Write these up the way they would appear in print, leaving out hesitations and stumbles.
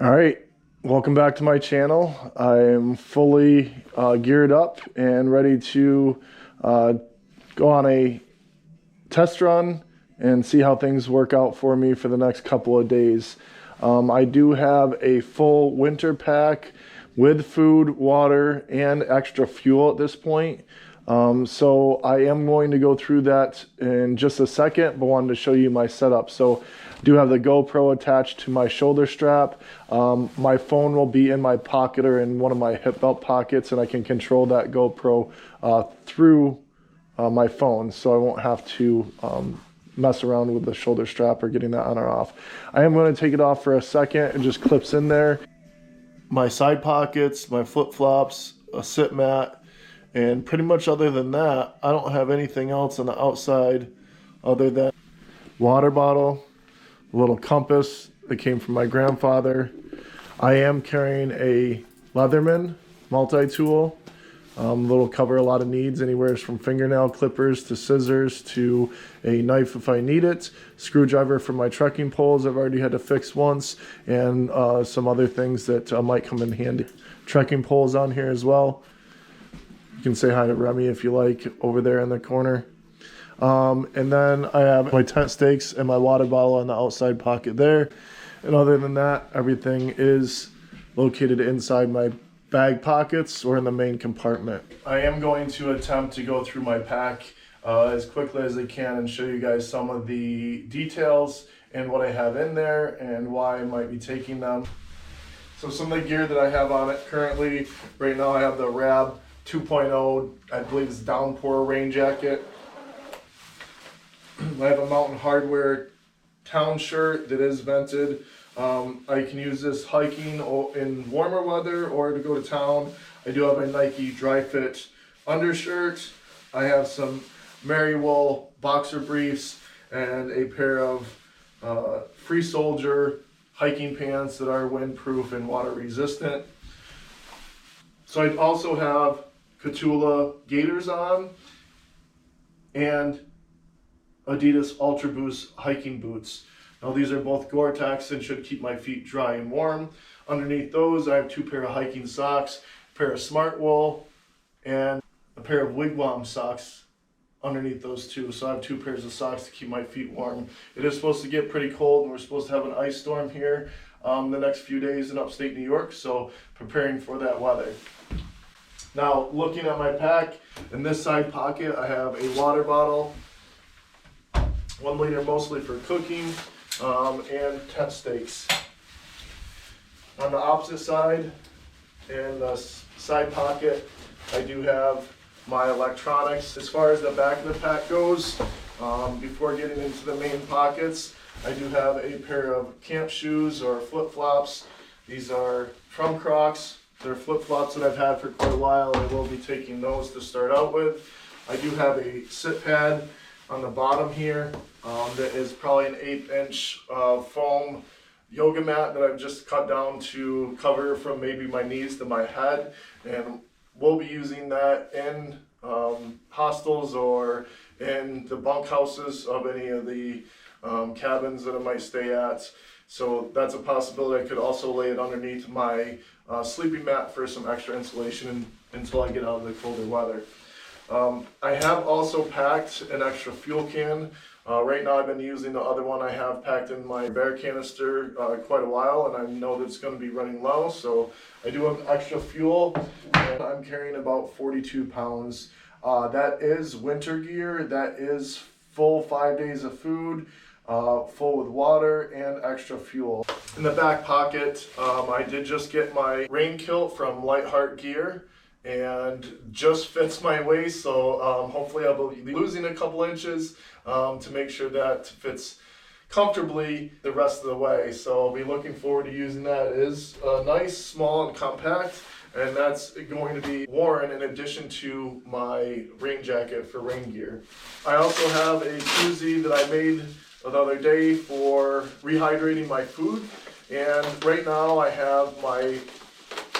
All right, welcome back to my channel. I am fully geared up and ready to go on a test run and see how things work out for me for the next couple of days. I do have a full winter pack with food, water, and extra fuel at this point. So I am going to go through that in just a second, but wanted to show you my setup. So I do have the GoPro attached to my shoulder strap. My phone will be in my pocket or in one of my hip belt pockets, and I can control that GoPro through my phone, so I won't have to mess around with the shoulder strap or getting that on or off. I am going to take it off for a second. It just clips in there. My side pockets, my flip-flops, a sit mat, and pretty much other than that, I don't have anything else on the outside other than water bottle, a little compass that came from my grandfather. I am carrying a Leatherman multi-tool. That'll cover a lot of needs, anywhere from fingernail clippers to scissors to a knife if I need it, screwdriver for my trekking poles I've already had to fix once, and some other things that might come in handy. Trekking poles on here as well. You can say hi to Remy if you like over there in the corner. And then I have my tent stakes and my water bottle in the outside pocket there. And other than that, everything is located inside my bag pockets or in the main compartment. I am going to attempt to go through my pack as quickly as I can and show you guys some of the details and what I have in there and why I might be taking them. So some of the gear that I have on it currently, right now I have the Rab 2.0, I believe it's Downpour rain jacket. I have a Mountain Hardwear town shirt that is vented. I can use this hiking in warmer weather or to go to town. I do have a Nike dry fit undershirt. I have some Merriwool boxer briefs and a pair of Free Soldier hiking pants that are windproof and water resistant. So I also have Kahtoola Gaiters on and Adidas Ultra Boost hiking boots. Now these are both GoreTex and should keep my feet dry and warm. Underneath those I have two pair of hiking socks, a pair of SmartWool, and a pair of Wigwam socks underneath those two. So I have two pairs of socks to keep my feet warm. It is supposed to get pretty cold and we're supposed to have an ice storm here the next few days in upstate New York, so preparing for that weather. Now looking at my pack, in this side pocket I have a water bottle, 1 liter mostly for cooking, and tent stakes. On the opposite side, in the side pocket, I do have my electronics. As far as the back of the pack goes, before getting into the main pockets, I do have a pair of camp shoes or flip-flops. These are from Crocs. They're flip-flops that I've had for quite a while. I will be taking those to start out with. I do have a sit pad on the bottom here that is probably an 1/8" foam yoga mat that I've just cut down to cover from maybe my knees to my head, and we'll be using that in hostels or in the bunkhouses of any of the cabins that I might stay at. So that's a possibility. I could also lay it underneath my sleeping mat for some extra insulation until I get out of the colder weather. I have also packed an extra fuel can. Right now I've been using the other one I have packed in my bear canister quite a while, and I know that it's going to be running low, so I do have extra fuel, and I'm carrying about 42 pounds. That is winter gear. That is full 5 days of food, full with water and extra fuel. In the back pocket, I did just get my rain kilt from Lightheart Gear, and just fits my waist, so hopefully I'll be losing a couple inches to make sure that fits comfortably the rest of the way. So I'll be looking forward to using that. It is nice, small, and compact, and that's going to be worn in addition to my rain jacket for rain gear. I also have a koozie that I made the other day for rehydrating my food, and right now I have my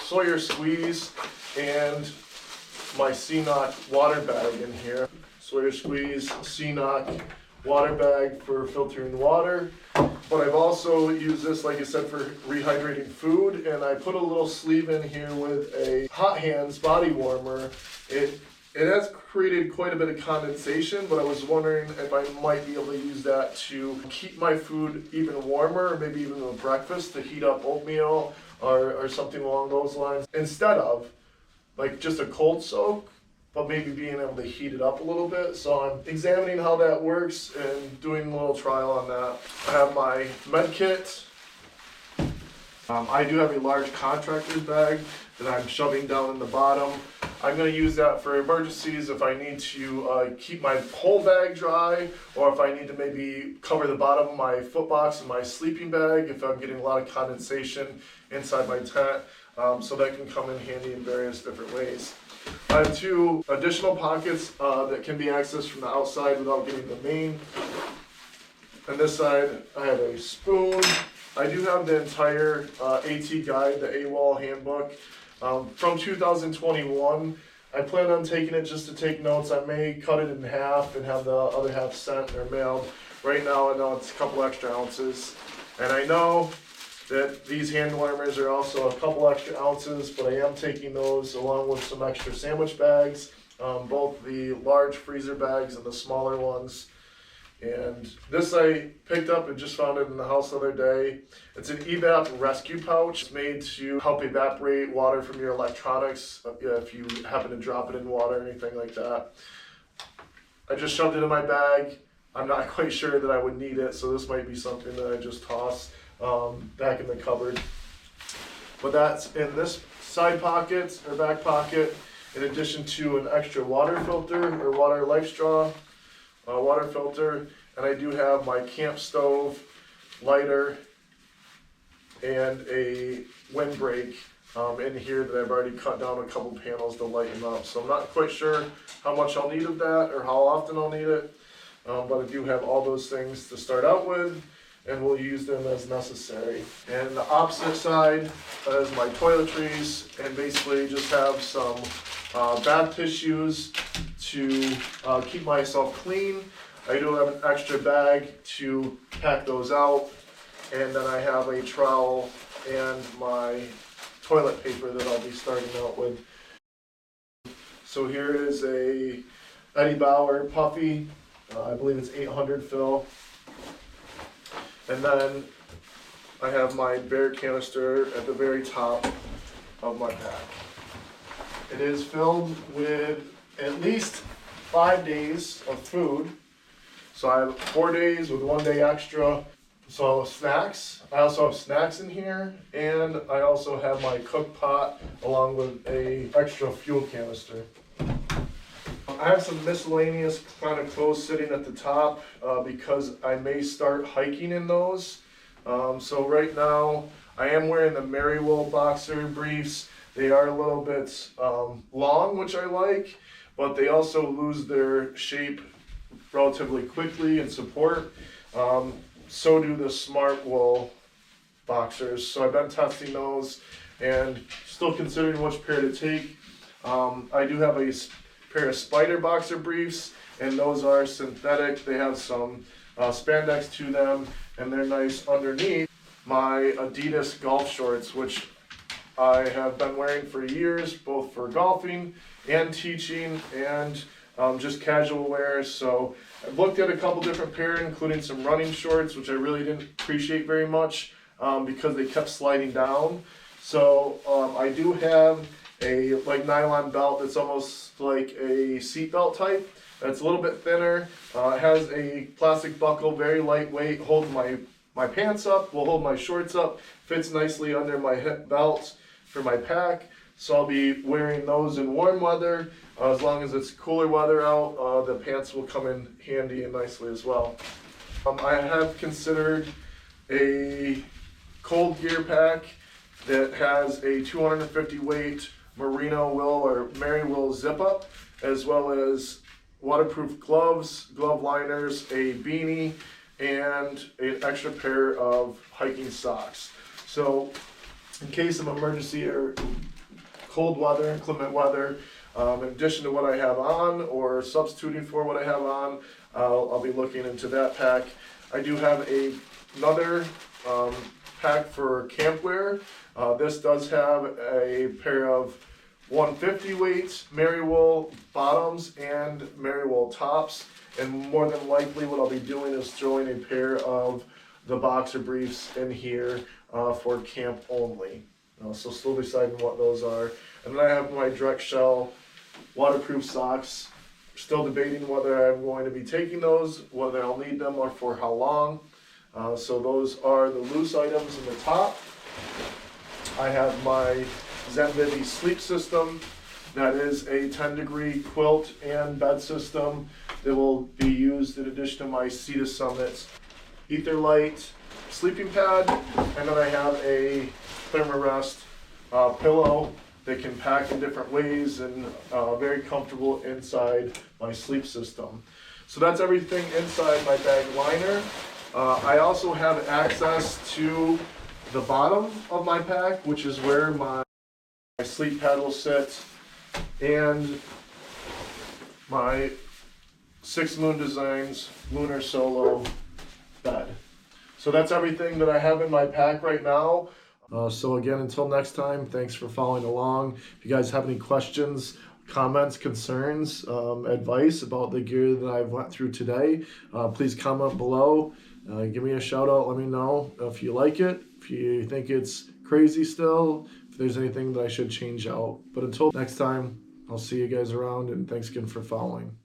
Sawyer Squeeze and my CNOC water bag in here. Sawyer Squeeze, CNOC water bag for filtering water. But I've also used this, like I said, for rehydrating food, and I put a little sleeve in here with a Hot Hands body warmer. It has created quite a bit of condensation, but I was wondering if I might be able to use that to keep my food even warmer, or maybe even with breakfast to heat up oatmeal or something along those lines, instead of like just a cold soak, but maybe being able to heat it up a little bit. So I'm examining how that works and doing a little trial on that. I have my med kit. I do have a large contractor's bag that I'm shoving down in the bottom. I'm going to use that for emergencies if I need to keep my whole bag dry, or if I need to maybe cover the bottom of my foot box and my sleeping bag if I'm getting a lot of condensation inside my tent. So that can come in handy in various different ways. I have 2 additional pockets that can be accessed from the outside without getting the main. On this side, I have a spoon. I do have the entire AT guide, the AWOL handbook, from 2021. I plan on taking it just to take notes. I may cut it in half and have the other half sent or mailed. Right now I know it's a couple extra ounces. And I know that these hand warmers are also a couple extra ounces, but I am taking those along with some extra sandwich bags, both the large freezer bags and the smaller ones. And this I picked up and just found it in the house the other day. It's an evap rescue pouch. It's made to help evaporate water from your electronics if you happen to drop it in water or anything like that. I just shoved it in my bag. I'm not quite sure that I would need it, so this might be something that I just toss back in the cupboard. But that's in this side pocket or back pocket, in addition to an extra water filter or water life straw water filter. And I do have my camp stove, lighter, and a windbreak in here that I've already cut down a couple panels to lighten up. So I'm not quite sure how much I'll need of that or how often I'll need it, but I do have all those things to start out with, and we'll use them as necessary. And the opposite side is my toiletries, and basically just have some bath tissues to keep myself clean. I do have an extra bag to pack those out, and then I have a trowel and my toilet paper that I'll be starting out with. So here is a Eddie Bauer Puffy, I believe it's 800 fill. And then I have my Bear canister at the very top of my pack. It is filled with at least 5 days of food. So I have 4 days with 1 day extra. So snacks, I also have snacks in here, and I also have my cook pot along with a extra fuel canister. I have some miscellaneous kind of clothes sitting at the top because I may start hiking in those. So right now I am wearing the Merriwool boxer briefs. They are a little bit long, which I like, but they also lose their shape relatively quickly and support. So do the SmartWool boxers. So I've been testing those and still considering which pair to take. I do have a pair of spider boxer briefs, and those are synthetic. They have some spandex to them, and they're nice underneath my Adidas golf shorts, which I have been wearing for years, both for golfing and teaching and just casual wear. So I've looked at a couple different pairs, including some running shorts, which I really didn't appreciate very much because they kept sliding down. So I do have a nylon belt that's almost like a seat belt type. It's a little bit thinner. It has a plastic buckle, very lightweight, holds my pants up, will hold my shorts up, fits nicely under my hip belt for my pack. So I'll be wearing those in warm weather. As long as it's cooler weather out, the pants will come in handy and nicely as well. I have considered a cold gear pack that has a 250 weight merino wool or Merriwool zip up, as well as waterproof gloves, glove liners, a beanie, and an extra pair of hiking socks. So in case of emergency or cold weather, inclement weather, in addition to what I have on or substituting for what I have on, I'll be looking into that pack. I do have another pack for campwear. This does have a pair of 150 weight Merriwool bottoms and Merriwool tops, and more than likely what I'll be doing is throwing a pair of the boxer briefs in here for camp only. So still deciding what those are. And then I have my direct shell waterproof socks. Still debating whether I'm going to be taking those, whether I'll need them, or for how long. So those are the loose items in the top. I have my ZenBivy sleep system. That is a 10-degree quilt and bed system that will be used in addition to my Sea to Summit Ether Light sleeping pad. And then I have a Thermarest pillow that can pack in different ways and very comfortable inside my sleep system. So that's everything inside my bag liner. I also have access to the bottom of my pack, which is where my sleep pad will sit, and my 6 Moon Designs Lunar Solo bed. So that's everything that I have in my pack right now. So again, until next time, thanks for following along. If you guys have any questions, comments, concerns, advice about the gear that I've went through today, please comment below. Give me a shout out, let me know if you like it, if you think it's crazy still, if there's anything that I should change out. But until next time, I'll see you guys around, and thanks again for following.